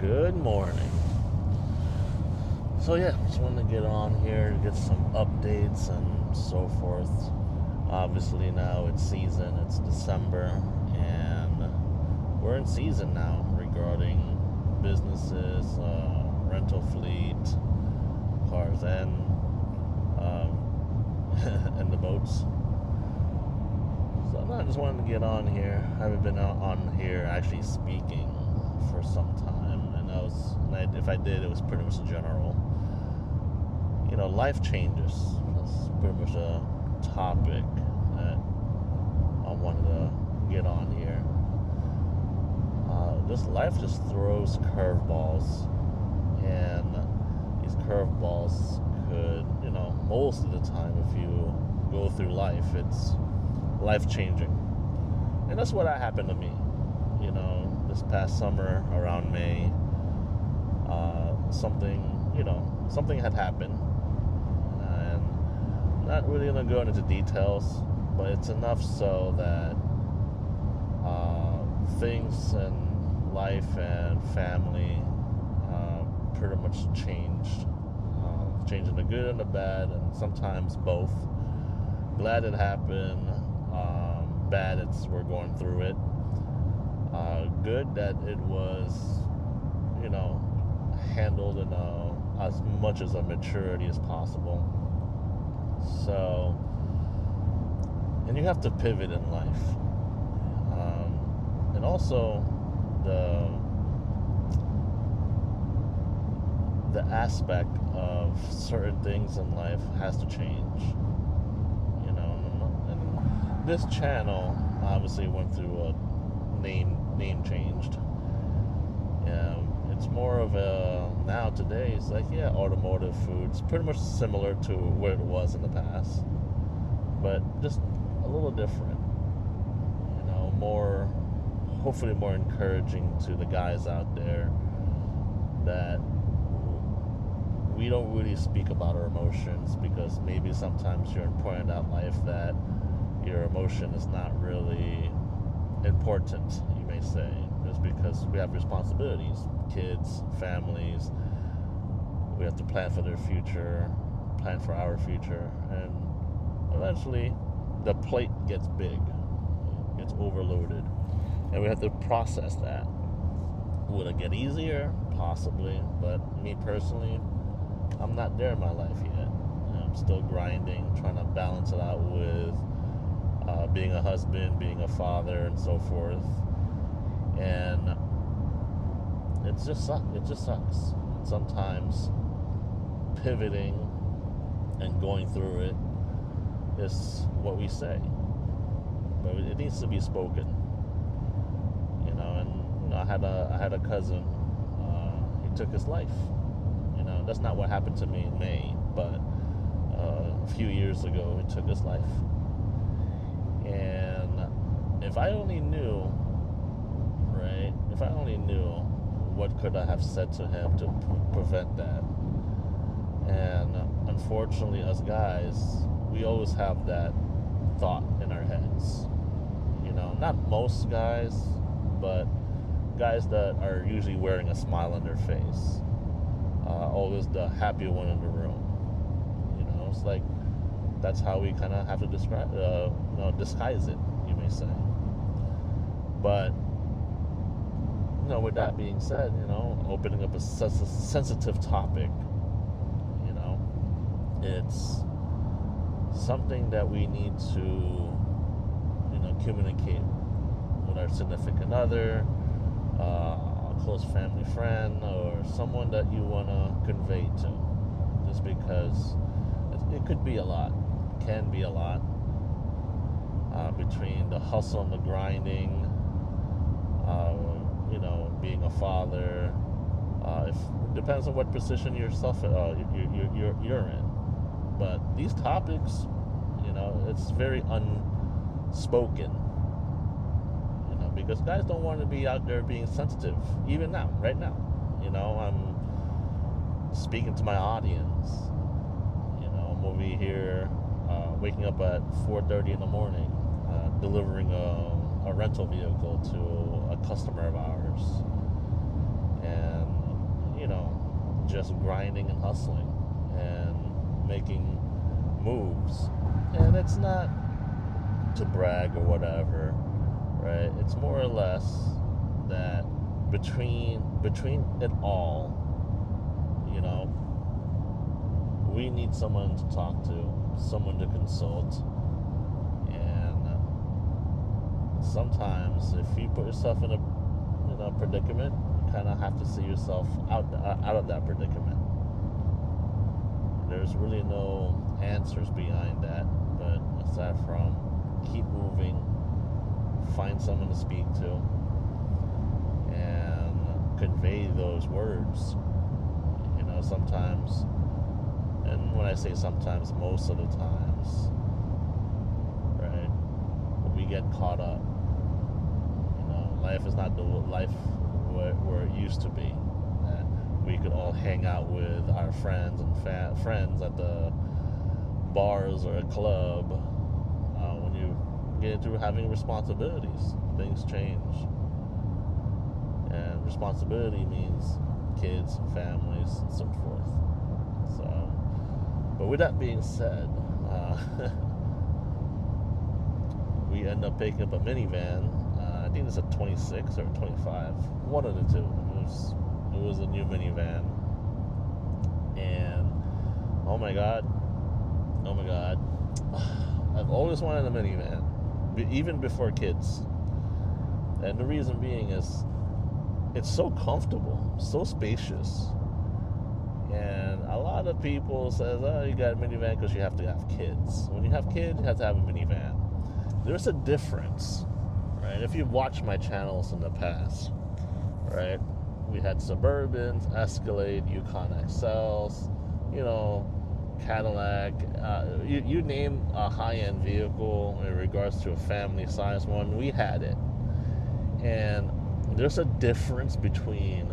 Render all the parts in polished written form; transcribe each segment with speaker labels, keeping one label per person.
Speaker 1: Good morning. So yeah, just wanted to get on here to get some updates and so forth. Obviously now it's season, it's December, and we're in season now regarding businesses, rental fleet, cars, and and the boats. So I just wanted to get on here. I haven't been on here actually speaking for some time, and if I did, it was pretty much general. Life changes. That's pretty much a topic that I wanted to get on here. Life just throws curveballs, and these curveballs could, most of the time, if you go through life, it's life changing, and that's what happened to me. This past summer around May, something had happened, and I'm not really gonna go into details, but it's enough so that things in life and family pretty much changed. Changing the good and the bad, and sometimes both. Glad it happened. Bad we're going through it. Good that it was, handled in as much as a maturity as possible. So, and you have to pivot in life, and also the aspect of certain things in life has to change. And this channel obviously went through a name changed. It's more of now today it's like, automotive foods, pretty much similar to what it was in the past, but just a little different. Hopefully more encouraging to the guys out there that we don't really speak about our emotions, because maybe sometimes you're in a point in life that your emotion is not really important, you may say, just because we have responsibilities, kids, families. We have to plan for their future, plan for our future, and eventually the plate gets big, gets overloaded, and we have to process that. Will it get easier? Possibly, but me personally, I'm not there in my life yet. I'm still grinding, trying to balance it out with being a husband, being a father, and so forth. And it just sucks. Sometimes pivoting and going through it is what we say, but it needs to be spoken. And I had a cousin. He took his life. That's not what happened to me in May, but a few years ago, he took his life. And if I only knew, right? If I only knew, what could I have said to him to prevent that? And unfortunately, us guys, we always have that thought in our heads. Not most guys, but guys that are usually wearing a smile on their face. Always the happy one in the room. It's like that's how we kind of have to disguise it, you may say. But with that being said, opening up a sensitive topic, it's something that we need to, communicate with our significant other, a close family friend, or someone that you want to convey to, just because it could be a lot, can be a lot, between the hustle and the grinding, being a father. It depends on what position you're in. But these topics, it's very unspoken, because guys don't want to be out there being sensitive, even now, right now. I'm speaking to my audience. I'm over here waking up at 4:30 in the morning, delivering a rental vehicle to a customer of ours, and just grinding and hustling and making moves. And it's not to brag or whatever, right? It's more or less that between it all, you know, we need someone to talk to, someone to consult. And sometimes if you put yourself in a predicament, you kind of have to see yourself out of that predicament. There's really no answers behind that, but aside from keep moving, find someone to speak to, and convey those words. You know, sometimes, and when I say sometimes, most of the times, right, we get caught up. You know, life is not the life where it used to be. That we could all hang out with our friends and friends at the bars or a club. When you get into having responsibilities, things change. And responsibility means kids, families, and so forth. So, but with that being said, we end up picking up a minivan. I think it's a 26 or 25, one of the two. It was a new minivan, and oh my god, I've always wanted a minivan, even before kids. And the reason being is it's so comfortable, so spacious. And a lot of people says, oh, you got a minivan because you have to have kids. When you have kids, you have to have a minivan. There's a difference, right? If you've watched my channels in the past, right? We had Suburbans, Escalade, Yukon XLs, you know, Cadillac. You name a high-end vehicle in regards to a family-sized one, we had it. And there's a difference between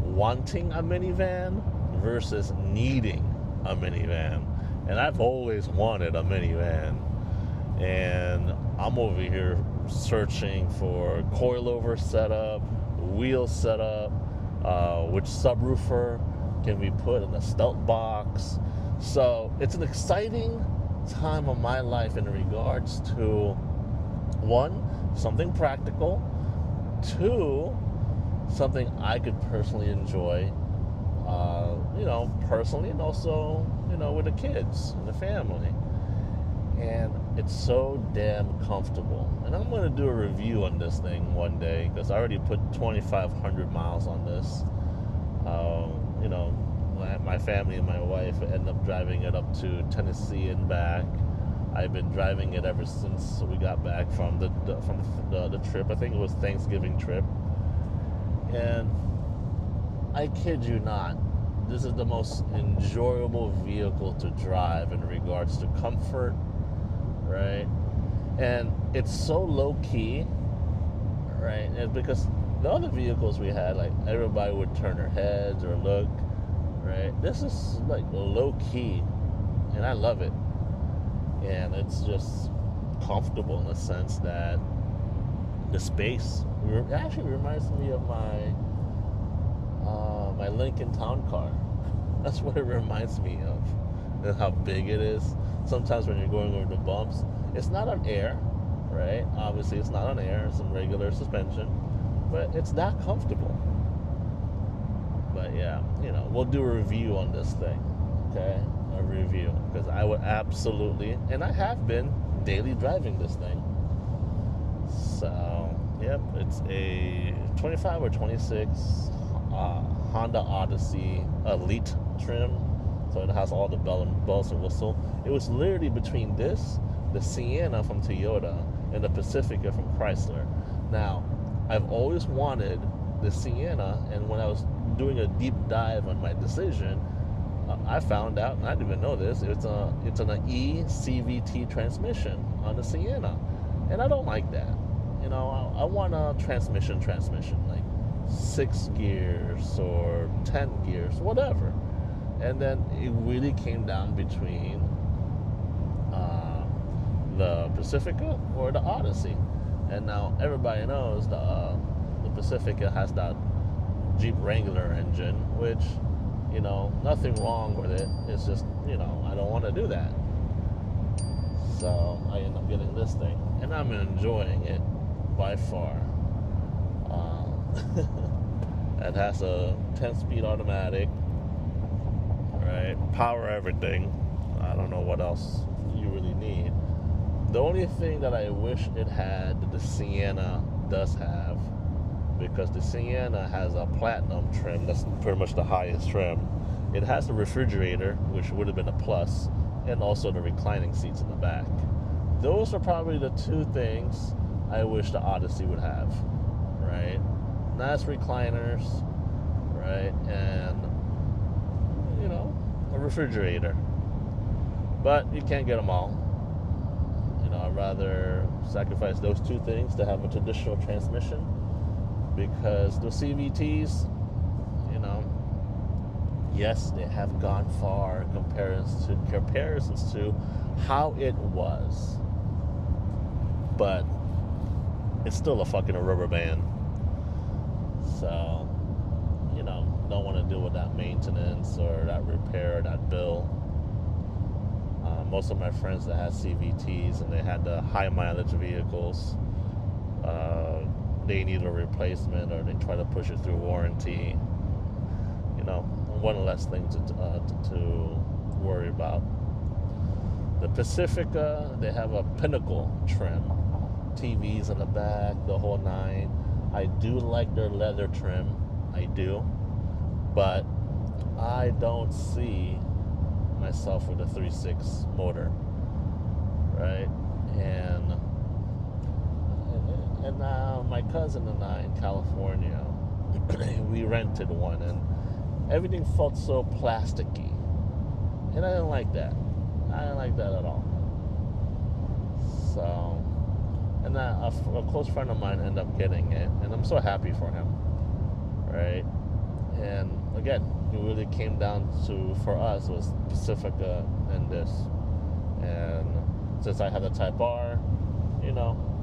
Speaker 1: wanting a minivan versus needing a minivan. And I've always wanted a minivan. And I'm over here searching for coilover setup, wheel setup, which subwoofer can we put in the stealth box. So it's an exciting time of my life in regards to, one, something practical, two, something I could personally enjoy, personally, and also, with the kids and the family. And it's so damn comfortable. And I'm going to do a review on this thing one day, because I already put 2,500 miles on this. My family and my wife end up driving it up to Tennessee and back. I've been driving it ever since we got back from the trip. I think it was Thanksgiving trip. And I kid you not, this is the most enjoyable vehicle to drive in regards to comfort, right? And it's so low key, right? And because the other vehicles we had, like, everybody would turn their heads or look, right? This is like low key, and I love it. And it's just comfortable in the sense that the space actually reminds me of my Lincoln Town Car. That's what it reminds me of, and how big it is. Sometimes when you're going over the bumps, it's not on air, right? Obviously, it's not on air. It's some regular suspension, but it's that comfortable. But yeah, we'll do a review on this thing, okay? A review, because I would absolutely, and I have been daily driving this thing. So, yep, it's a 25 or 26 Honda Odyssey Elite trim. So it has all the bells and whistle. It was literally between this, the Sienna from Toyota, and the Pacifica from Chrysler. Now, I've always wanted the Sienna, and when I was doing a deep dive on my decision, I found out, and I didn't even know this, it's an e-CVT transmission on the Sienna, and I don't like that. I want a transmission, like 6 gears or 10 gears, whatever. And then it really came down between the Pacifica or the Odyssey. And now everybody knows the Pacifica has that Jeep Wrangler engine, which, Nothing wrong with it. It's just, I don't want to do that. So I end up getting this thing, and I'm enjoying it by far. It has a 10-speed automatic, right? Power everything. I don't know what else you really need. The only thing that I wish it had that the Sienna does have, because the Sienna has a platinum trim, that's pretty much the highest trim. It has the refrigerator, which would have been a plus, and also the reclining seats in the back. Those are probably the two things I wish the Odyssey would have, right? Nice recliners, right? And, a refrigerator. But you can't get them all. I'd rather sacrifice those two things to have a traditional transmission, because the CVTs, yes, they have gone far in comparisons to how it was, but it's still a fucking rubber band. So, don't want to deal with that maintenance or that repair or that bill. Most of my friends that had CVTs and they had the high mileage vehicles, they need a replacement, or they try to push it through warranty. One less thing to worry about. The Pacifica, they have a Pinnacle trim, TVs in the back, the whole nine. I do like their leather trim, I do, but I don't see myself with a 3.6 motor, right? And my cousin and I in California, we rented one, and everything felt so plasticky, and I didn't like that. I didn't like that at all. So, and a close friend of mine ended up getting it, and I'm so happy for him, right? And again, it really came down to, for us, was Pacifica and this. And since I had the Type R,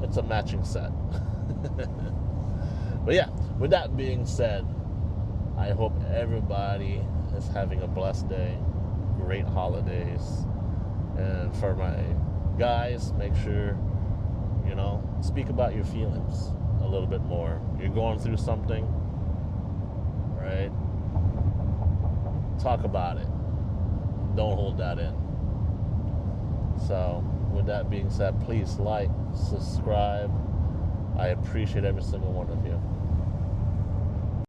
Speaker 1: it's a matching set. But yeah, with that being said, I hope everybody is having a blessed day, great holidays. And for my guys, make sure, speak about your feelings a little bit more. You're going through something, right? Talk about it. Don't hold that in. So, with that being said, please like, subscribe. I appreciate every single one of you.